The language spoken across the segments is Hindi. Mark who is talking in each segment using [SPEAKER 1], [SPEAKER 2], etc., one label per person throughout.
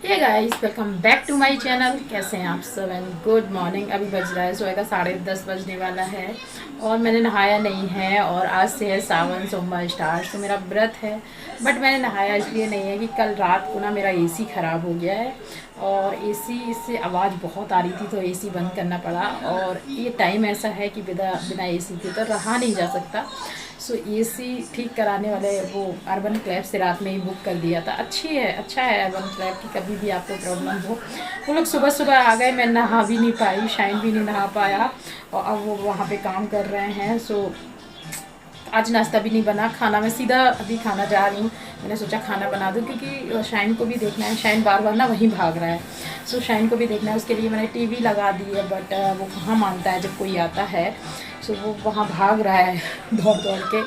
[SPEAKER 1] Hey guys, welcome back to my channel. कैसे हैं आप सब एंड गुड मॉर्निंग। अभी बज रहा है सुबह का 10:30 बजने वाला है और मैंने नहाया नहीं है। और आज से है सावन सोमवार स्टार्ट, तो मेरा व्रत है। बट मैंने नहाया इसलिए नहीं है कि कल रात को ना मेरा एसी ख़राब हो गया है और एसी से आवाज़ बहुत आ रही थी, तो एसी बंद करना पड़ा। और ये टाइम ऐसा है कि बिना एसी के तो रहा नहीं जा सकता। सो एसी ठीक कराने वाले वो अर्बन क्लैब से रात में ही बुक कर दिया था। अच्छा है अर्बन क्लैब की, कभी भी आपको प्रॉब्लम हो। वो लोग सुबह सुबह आ गए, मैं नहा भी नहीं पाई, शाइन भी नहीं नहा पाया और अब वो वहाँ पे काम कर रहे हैं। सो आज नाश्ता भी नहीं बना, खाना मैं सीधा अभी खाना जा रही हूँ। मैंने सोचा खाना बना दूँ क्योंकि शाइन को भी देखना है। शाइन बार बार ना वहीं भाग रहा है, सो शाइन को भी देखना है। उसके लिए मैंने टीवी लगा दी है, बट वो कहाँ मानता है जब कोई आता है। सो वो वहाँ भाग रहा है दौड़ दौड़ के।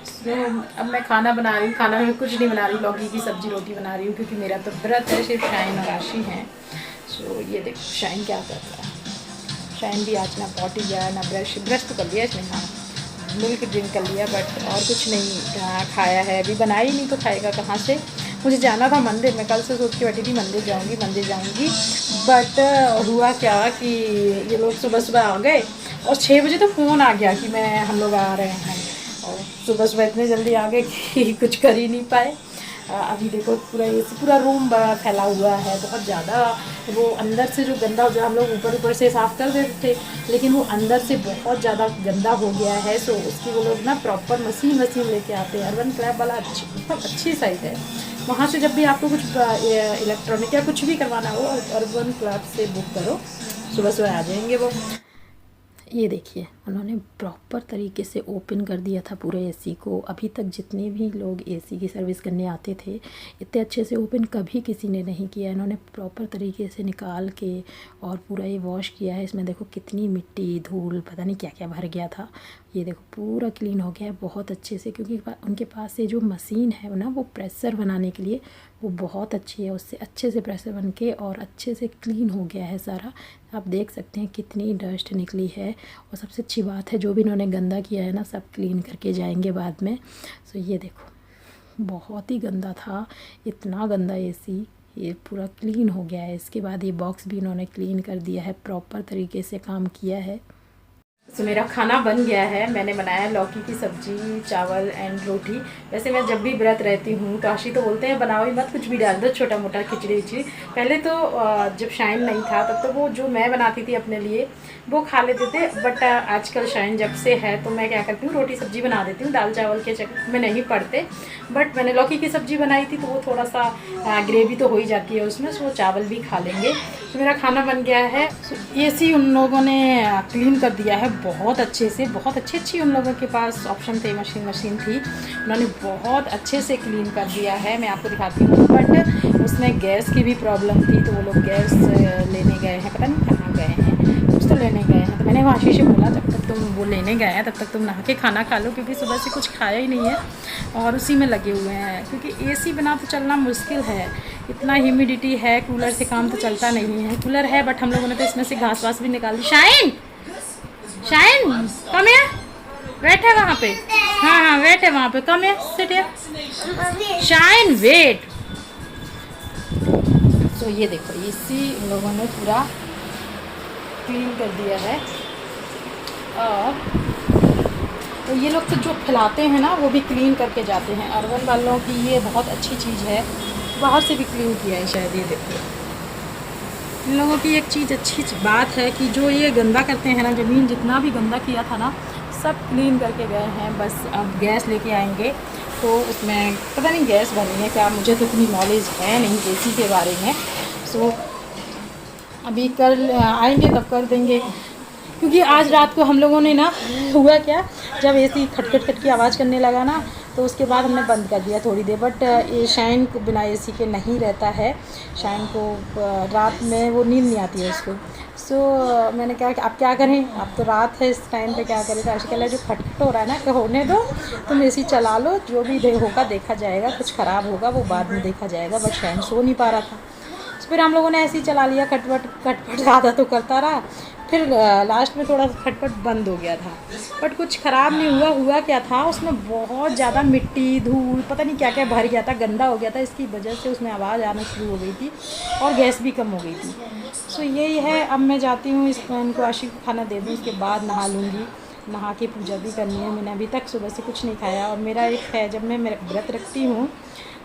[SPEAKER 1] सो अब मैं खाना बना रही हूँ। खाना में कुछ नहीं बना रही, लौकी की सब्जी रोटी बना रही हूँ क्योंकि मेरा तो व्रत है, सिर्फ शाइन और आशी हैं। सो ये देखो शाइन क्या कर रहा है। शाइन भी आज ना पॉटी गया ना ब्रश तो कर लिया इसने, हाँ मिल्क ड्रिंक कर लिया, बट और कुछ नहीं खाया है। अभी बना ही नहीं तो खाएगा कहाँ से। मुझे जाना था मंदिर में, कल से सोच के बैठी थी मंदिर जाऊंगी। बट हुआ क्या कि ये लोग सुबह सुबह आ गए और 6 बजे तो फ़ोन आ गया कि हम लोग आ रहे हैं। और सुबह सुबह इतने जल्दी आ गए कि कुछ कर ही नहीं पाए। अभी देखो पूरा रूम बड़ा फैला हुआ है बहुत ज़्यादा। वो अंदर से जो गंदा हो जाए, हम लोग ऊपर से साफ़ कर देते थे, लेकिन वो अंदर से बहुत ज़्यादा गंदा हो गया है। सो उसकी वो लोग ना प्रॉपर मशीन लेके आते हैं। अर्बन क्लैब वाला बहुत अच्छी साइट है। वहाँ से जब भी आपको कुछ इलेक्ट्रॉनिक या कुछ भी करवाना हो, अर्बन क्लैब से बुक करो, सुबह सुबह आ जाएंगे वो। ये देखिए उन्होंने प्रॉपर तरीके से ओपन कर दिया था पूरे एसी को। अभी तक जितने भी लोग एसी की सर्विस करने आते थे, इतने अच्छे से ओपन कभी किसी ने नहीं किया। इन्होंने प्रॉपर तरीके से निकाल के और पूरा ये वॉश किया है। इसमें देखो कितनी मिट्टी धूल पता नहीं क्या क्या भर गया था। ये देखो पूरा क्लीन हो गया है बहुत अच्छे से, क्योंकि उनके पास से जो मशीन है ना, वो प्रेशर बनाने के लिए वो बहुत अच्छी है। उससे अच्छे से प्रेशर बन के और अच्छे से क्लीन हो गया है सारा। आप देख सकते हैं कितनी डस्ट निकली है। और सबसे अच्छी बात है, जो भी इन्होंने गंदा किया है ना, सब क्लीन करके जाएंगे बाद में। सो ये देखो बहुत ही गंदा था, इतना गंदा एसी, ये पूरा क्लीन हो गया है। इसके बाद ये बॉक्स भी इन्होंने क्लीन कर दिया है, प्रॉपर तरीके से काम किया है। तो मेरा खाना बन गया है। मैंने बनाया लौकी की सब्जी, चावल एंड रोटी। वैसे मैं जब भी व्रत रहती हूँ तो आशी तो बोलते हैं बनाओ ही मत, कुछ भी डाल दो, छोटा मोटा खिचड़ी उचड़ी। पहले तो जब शाइन नहीं था तब तो वो जो मैं बनाती थी अपने लिए वो खा लेते थे। बट आजकल शाइन जब से है तो मैं क्या करती हूँ, रोटी सब्जी बना देती हूँ। दाल चावल के चक्कर में नहीं पड़ते। बट मैंने लौकी की सब्जी बनाई थी तो वो थोड़ा सा ग्रेवी तो हो ही जाती है उसमें, सो चावल भी खा लेंगे। तो मेरा खाना बन गया है। एसी उन लोगों ने क्लीन कर दिया है बहुत अच्छे से, बहुत अच्छी उन लोगों के पास ऑप्शन थे, मशीन थी, उन्होंने बहुत अच्छे से क्लीन कर दिया है। मैं आपको दिखाती हूँ। बट उसमें गैस की भी प्रॉब्लम थी, तो वो लोग गैस लेने गए हैं, पता नहीं कहाँ गए हैं, कुछ तो लेने गए हैं। तो मैंने आशीष से बोला जब तक तुम वो लेने गए हैं तब तक तुम नहा के खाना खा लो, क्योंकि सुबह से कुछ खाया ही नहीं है और उसी में लगे हुए हैं। क्योंकि एसी बिना तो चलना मुश्किल है, इतना ह्यूमिडिटी है। कूलर से काम तो चलता नहीं है। कूलर है बट हम लोगों ने तो इसमें से घास वास भी निकाल दी। शाइन कम है, वेट है वहाँ पे, हाँ वेट है वहाँ पे, कम है, सिट है शाइन वेट। तो ये देखो एसी इन लोगों ने पूरा क्लीन कर दिया है। और तो ये लोग तो जो खिलाते हैं ना वो भी क्लीन करके जाते हैं। अर्बन वालों की ये बहुत अच्छी चीज़ है, बाहर से भी क्लीन किया है शायद। ये देखिए इन लोगों की एक चीज़ अच्छी बात है कि जो ये गंदा करते हैं ना, ज़मीन जितना भी गंदा किया था ना सब क्लीन करके गए हैं। बस अब गैस लेके आएंगे तो उसमें पता नहीं गैस भरनी है क्या, मुझे तो इतनी नॉलेज है नहीं एसी के बारे में। सो अभी कल आएंगे तब कर देंगे। क्योंकि आज रात को हम लोगों ने ना, हुआ क्या, जब एसी खटखट की आवाज़ करने लगा ना तो उसके बाद हमने बंद कर दिया थोड़ी देर। बट ये शाइन को बिना एसी के नहीं रहता है। शाइन को रात में वो नींद नहीं आती है उसको। सो मैंने कहा कि आप क्या करें, अब तो रात है, इस टाइम पे क्या करें। तो आशी कह जो खटखट हो रहा है ना, कि होने दो, तुम एसी चला लो, जो भी होगा देखा जाएगा, कुछ ख़राब होगा वो बाद में देखा जाएगा। बट शाइन सो नहीं पा रहा था। फिर हम लोगों ने ऐसे ही चला लिया, खटपट ज़्यादा तो करता रहा। फिर लास्ट में थोड़ा सा खटपट बंद हो गया था, बट कुछ ख़राब नहीं हुआ। हुआ क्या था, उसमें बहुत ज़्यादा मिट्टी धूल पता नहीं क्या क्या भर गया था, गंदा हो गया था, इसकी वजह से उसमें आवाज़ आना शुरू हो गई थी और गैस भी कम हो गई थी। सो यही है, अब मैं जाती हूँ, इनको आशिक को खाना दे दूँ, उसके बाद नहा लूँगी। नहा के पूजा भी करनी है। मैंने अभी तक सुबह से कुछ नहीं खाया। और मेरा एक है, जब मैं मेरा व्रत रखती हूँ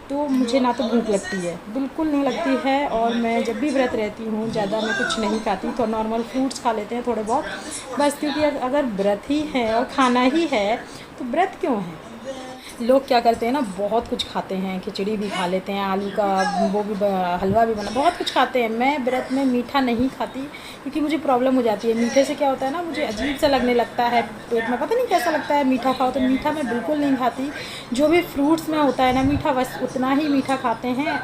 [SPEAKER 1] तो मुझे ना तो भूख लगती है, बिल्कुल नहीं लगती है। और मैं जब भी व्रत रहती हूँ ज़्यादा मैं कुछ नहीं खाती, तो नॉर्मल फ्रूट्स खा लेते हैं थोड़े बहुत बस, क्योंकि अगर व्रत ही है और खाना ही है तो व्रत क्यों है। लोग क्या करते हैं ना, बहुत कुछ खाते हैं, खिचड़ी भी खा लेते हैं, आलू का वो भी हलवा भी बना, बहुत कुछ खाते हैं। मैं व्रत में मीठा नहीं खाती क्योंकि मुझे प्रॉब्लम हो जाती है। मीठे से क्या होता है ना, मुझे अजीब सा लगने लगता है पेट में, पता नहीं कैसा लगता है मीठा खाओ तो। मीठा मैं बिल्कुल नहीं खाती। जो भी फ्रूट्स में होता है ना मीठा, बस उतना ही मीठा खाते हैं।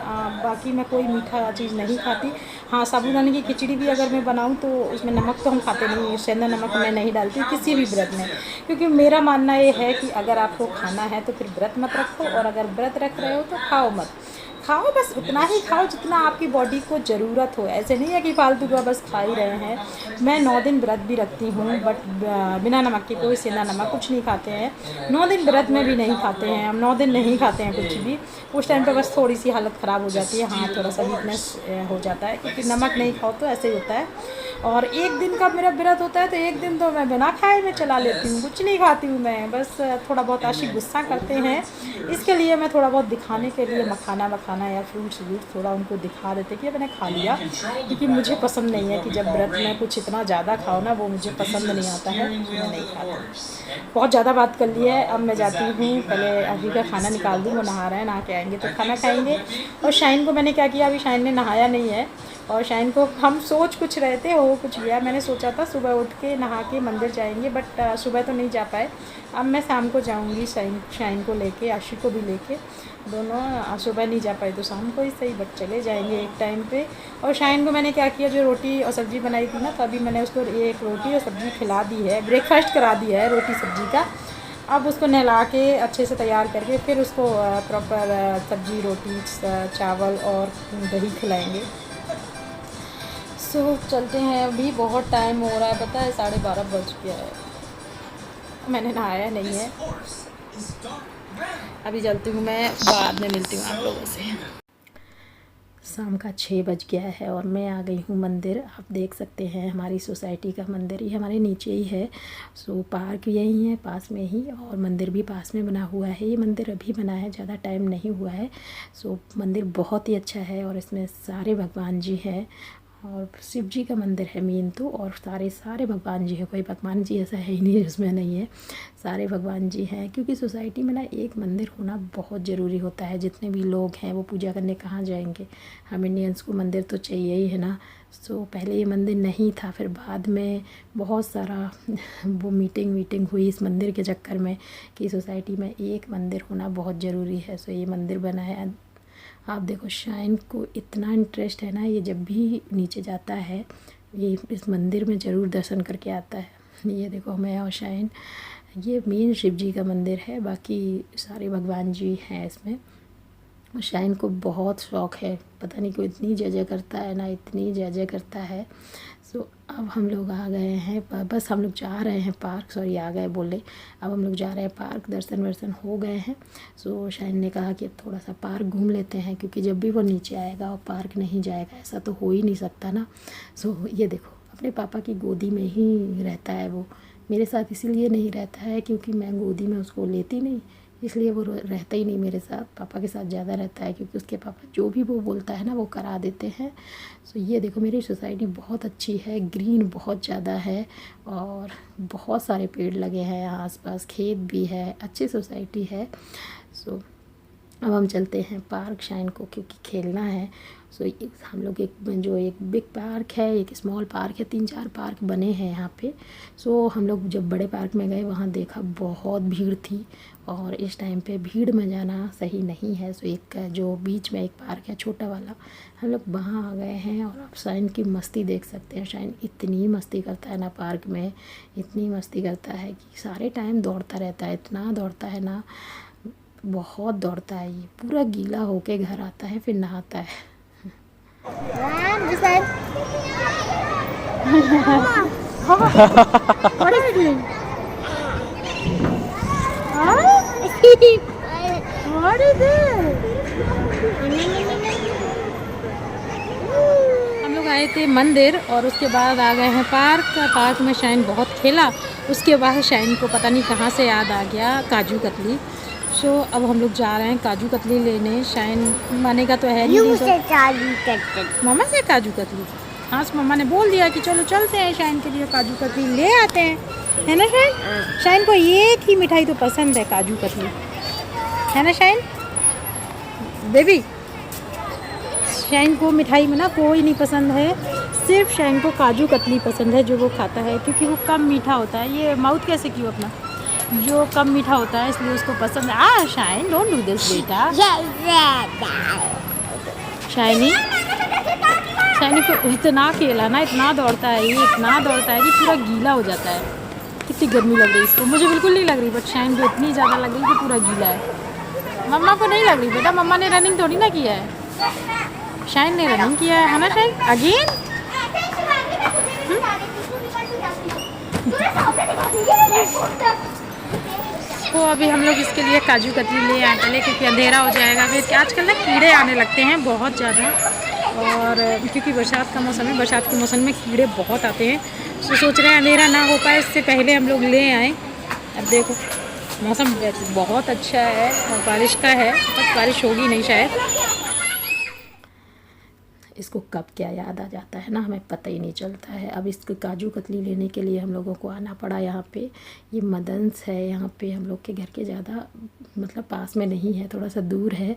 [SPEAKER 1] बाकी मैं कोई मीठा चीज़ नहीं खाती। हाँ, साबूदाने की खिचड़ी भी अगर मैं बनाऊँ तो उसमें नमक तो हम खाते नहीं, सेंधा नमक मैं नहीं डालती किसी भी व्रत में, क्योंकि मेरा मानना ये है कि अगर आपको खाना है तो फिर व्रत मत रखो, और अगर व्रत रख रहे हो तो खाओ मत। खाओ बस उतना ही खाओ जितना आपकी बॉडी को ज़रूरत हो। ऐसे नहीं है कि फालतू का बस खा ही रहे हैं। मैं 9 दिन व्रत भी रखती हूँ, बट बिना नमक के, कोई सेंधा नमक कुछ नहीं खाते हैं। 9 दिन व्रत में भी नहीं खाते हैं हम, 9 दिन नहीं खाते हैं कुछ भी। उस टाइम पे बस थोड़ी सी हालत ख़राब हो जाती है, हाँ थोड़ा सा वीकनेस हो जाता है, क्योंकि नमक नहीं खाओ तो ऐसे ही होता है। और एक दिन का मेरा व्रत होता है तो एक दिन तो मैं बिना खाए में चला लेती हूँ, कुछ नहीं खाती हूँ मैं। बस थोड़ा बहुत आशिक गुस्सा करते हैं, इसके लिए मैं थोड़ा बहुत दिखाने के लिए मखाना या फ्रूट्स थोड़ा उनको दिखा देते कि मैंने खा लिया, क्योंकि मुझे पसंद नहीं है कि जब व्रत में कुछ इतना ज़्यादा खाओ ना, वो मुझे पसंद नहीं आता है, मैं नहीं खाती। बहुत ज़्यादा बात कर ली है, अब मैं जाती हूँ, पहले अभी का खाना निकाल दूँ, वो नहा रहे हैं, नहा के आएंगे तो खाना खाएंगे। और शाइन को मैंने क्या किया, अभी शाइन ने नहाया नहीं है, और शाइन को हम सोच कुछ रहे थे, हो कुछ गया। मैंने सोचा था सुबह उठ के नहा के मंदिर जाएंगे, बट सुबह तो नहीं जा पाए। अब मैं शाम को जाऊंगी, शाइन को लेके, आशी को भी लेके, दोनों। सुबह नहीं जा पाए तो शाम को ही सही, बट चले जाएंगे एक टाइम पे। और शाइन को मैंने क्या किया, जो रोटी और सब्ज़ी बनाई थी ना, तो अभी मैंने उसको एक रोटी और सब्ज़ी खिला दी है, ब्रेकफास्ट करा दिया है रोटी सब्ज़ी का। अब उसको नहला के अच्छे से तैयार करके फिर उसको प्रॉपर सब्ज़ी रोटी चावल और दही खिलाएंगे। सो चलते हैं, अभी बहुत टाइम हो रहा है, पता है 12:30 बज गया है, मैंने नहाया नहीं है। अभी चलती हूँ मैं, बाद में मिलती हूँ आप लोगों से। शाम का 6 बज गया है और मैं आ गई हूँ मंदिर। आप देख सकते हैं हमारी सोसाइटी का मंदिर, ये हमारे नीचे ही है। सो पार्क यही है पास में ही, और मंदिर भी पास में बना हुआ है। ये मंदिर अभी बना है, ज़्यादा टाइम नहीं हुआ है। सो मंदिर बहुत ही अच्छा है, और इसमें सारे भगवान जी हैं, और शिव जी का मंदिर है मेन तो, और सारे भगवान जी हैं, कोई भगवान जी ऐसा है ही नहीं जिसमें नहीं है, सारे भगवान जी हैं। क्योंकि सोसाइटी में ना एक मंदिर होना बहुत ज़रूरी होता है। जितने भी लोग हैं वो पूजा करने कहाँ जाएंगे, हम इंडियंस को मंदिर तो चाहिए ही है ना। सो पहले ये मंदिर नहीं था, फिर बाद में बहुत सारा वो मीटिंग हुई इस मंदिर के चक्कर में कि सोसाइटी में एक मंदिर होना बहुत ज़रूरी है। सो ये मंदिर बना है। आप देखो, शाइन को इतना इंटरेस्ट है ना, ये जब भी नीचे जाता है ये इस मंदिर में ज़रूर दर्शन करके आता है। ये देखो, मैं और शाइन, ये मेन शिव जी का मंदिर है, बाकी सारे भगवान जी हैं इसमें। शाइन को बहुत शौक़ है, पता नहीं क्यों इतनी जय जय करता है ना, इतनी जय जय करता है। सो अब हम लोग आ गए हैं, बस हम लोग जा रहे हैं पार्क, सॉरी आ गए बोले, अब हम लोग जा रहे हैं पार्क। दर्शन वर्शन हो गए हैं। सो शाइन ने कहा कि अब थोड़ा सा पार्क घूम लेते हैं, क्योंकि जब भी वो नीचे आएगा और पार्क नहीं जाएगा ऐसा तो हो ही नहीं सकता ना। सो ये देखो, अपने पापा की गोदी में ही रहता है वो, मेरे साथ इसीलिए नहीं रहता है क्योंकि मैं गोदी में उसको लेती नहीं, इसलिए वो रहता ही नहीं मेरे साथ, पापा के साथ ज़्यादा रहता है, क्योंकि उसके पापा जो भी वो बोलता है ना वो करा देते हैं। सो ये देखो, मेरी सोसाइटी बहुत अच्छी है, ग्रीन बहुत ज़्यादा है, और बहुत सारे पेड़ लगे हैं आसपास, खेत भी है, अच्छी सोसाइटी है। सो अब हम चलते हैं पार्क शाइन को क्योंकि खेलना है। सो हम लोग एक बिग पार्क है, एक स्मॉल पार्क है, 3-4 पार्क बने हैं यहाँ पे। सो हम लोग जब बड़े पार्क में गए वहाँ देखा बहुत भीड़ थी, और इस टाइम पे भीड़ में जाना सही नहीं है। सो एक जो बीच में एक पार्क है छोटा वाला, हम लोग वहाँ आ गए हैं, और आप शाइन की मस्ती देख सकते हैं। शाइन इतनी मस्ती करता है ना पार्क में, इतनी मस्ती करता है कि सारे टाइम दौड़ता रहता है, इतना दौड़ता है ना, बहुत दौड़ता है। ये पूरा गीला होके घर आता है, फिर नहाता है। What is it? What is it? हम लोग आए थे मंदिर और उसके बाद आ गए हैं पार्क में शाइन बहुत खेला। उसके बाद शाइन को पता नहीं कहाँ से याद आ गया काजू कतली। सो अब हम लोग जा रहे हैं काजू कतली लेने। शाइन मानेगा तो है नहीं तो मामा से काजू कतली। हाँ मम्मा ने बोल दिया कि चलो चलते हैं शाइन के लिए काजू कतली ले आते हैं, है ना शाइन? शाइन को एक ही मिठाई तो पसंद है, काजू कतली, है ना शाइन बेबी? शाइन को मिठाई में ना कोई नहीं पसंद है, सिर्फ शाइन को काजू कतली पसंद है जो वो खाता है, क्योंकि वो कम मीठा होता है। ये माउथ कैसे क्यों अपना, जो कम मीठा होता है इसलिए उसको पसंद है। शाइन डोंट डू दिस बेटा। शाइनी को इतना खेला ना, इतना दौड़ता है ये, इतना दौड़ता है कि पूरा गीला हो जाता है। कितनी गर्मी लग रही है इसको, मुझे बिल्कुल नहीं लग रही, बट शाइन को इतनी ज़्यादा लग रही है कि पूरा गीला है। मम्मा को नहीं लग रही बेटा, मम्मा ने रनिंग थोड़ी ना किया है, शाइन ने रनिंग किया है ना शाइन? अगेन तो अभी हम लोग इसके लिए काजू कतली ले आए पहले, क्योंकि अंधेरा हो जाएगा फिर। आजकल ना कीड़े आने लगते हैं बहुत ज़्यादा, और क्योंकि बरसात का मौसम है, बरसात के मौसम में कीड़े बहुत आते हैं। तो सोच रहे हैं अंधेरा ना हो पाए इससे पहले हम लोग ले आएँ। अब देखो मौसम बहुत अच्छा है और बारिश का है, बट बारिश होगी नहीं शायद। इसको कब क्या याद आ जाता है ना, हमें पता ही नहीं चलता है। अब इसको काजू कतली लेने के लिए हम लोगों को आना पड़ा यहाँ पे। ये मदन्स है यहाँ पे, हम लोग के घर के ज़्यादा मतलब पास में नहीं है, थोड़ा सा दूर है,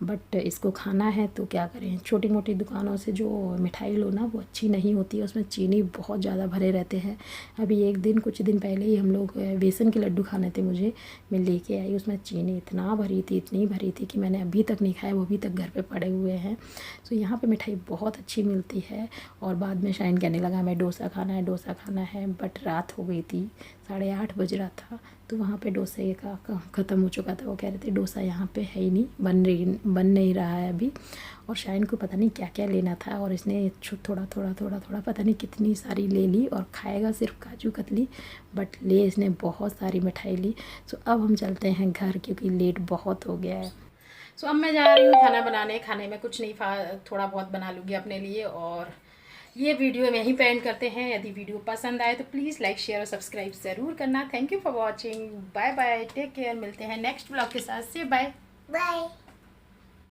[SPEAKER 1] बट इसको खाना है तो क्या करें। छोटी मोटी दुकानों से जो मिठाई लो ना वो अच्छी नहीं होती है, उसमें चीनी बहुत ज़्यादा भरे रहते हैं। अभी कुछ दिन पहले ही हम लोग बेसन के लड्डू खाने थे मुझे, मैं लेके आई, उसमें चीनी इतना भरी थी, इतनी भरी थी कि मैंने अभी तक नहीं खाया, वो अभी तक घर पर पड़े हुए हैं। तो यहाँ पर मिठाई बहुत अच्छी मिलती है। और बाद में शाइन कहने लगा मैं डोसा खाना है, बट रात हो गई थी, 8:30 बज रहा था, तो वहाँ पे डोसे का ख़त्म हो चुका था। वो कह रहे थे डोसा यहाँ पे है ही नहीं, बन नहीं रहा है अभी। और शाइन को पता नहीं क्या क्या लेना था, और इसने थोड़ा पता नहीं कितनी सारी ले ली, और खाएगा सिर्फ काजू कतली, बट इसने बहुत सारी मिठाई ली। सो अब हम चलते हैं घर, क्योंकि लेट बहुत हो गया है। सो अब मैं जा रही हूँ खाना बनाने। खाने में कुछ नहीं, थोड़ा बहुत बना लूँगी अपने लिए। और ये वीडियो में ही पेंड करते हैं। यदि वीडियो पसंद आए तो प्लीज़ लाइक शेयर और सब्सक्राइब ज़रूर करना। Thank you for watching. Bye bye, take care. मिलते हैं नेक्स्ट ब्लॉग के साथ। से बाय बाय।